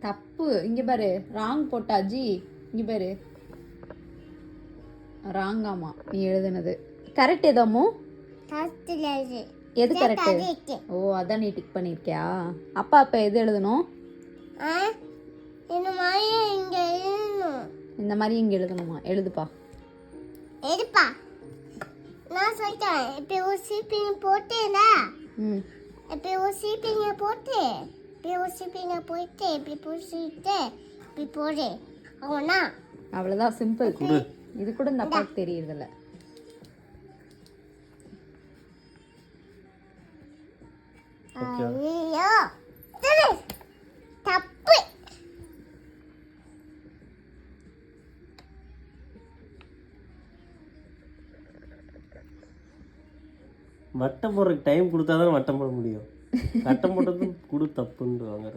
தப்பு. இங்க பாரு, ராங் போட்டாஜி. இங்க பாரு, ராங்காமா நீ எழுதுனது. கரெக்ட் ஏதாமோ? எது கரெக்ட்? ஓ, அதான் நீ டிக் பண்ணிருக்கியா? அப்பா அப்ப எது எழுதணும்? இந்த மாதிரி இங்க எழுதணுமா? எழுதுப்பா. நான் சொல்லிட்டேன். இப்போ ஒரு சீப்பிங் போட்டேனா? இப்போ ஒரு சீப்பிங் போட்டு இப்படி பூசிட்டு இப்படி போடு. அவனா அவ்வளவுதான், சிம்பிள். இது கூட இந்த அப்பாவுக்கு தெரியறதில்ல. ஐயோ தப்பு. வட்டம் போடுறதுக்கு டைம் கொடுத்தாதான் வட்டம் போட முடியும். வட்டம் போட்டது குடு தப்புன்னு வாங்க.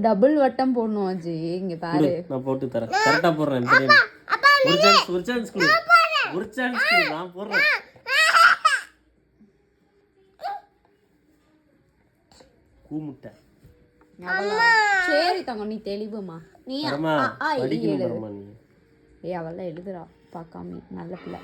டபுள் வட்டம் போடணும் அஜி. இங்க பாரு, நான் போட்டு தரேன். கரெக்டா போடுறேன். ஒரு சான்ஸ் கொடு. நான் போடுறேன். கூமுட்டை. சரி தங்க, நீ தெளிவுமா. நீ எழுது. ஏய், அவெல்லாம் எழுதுறா பார்க்காம. நல்ல பிள்ளை.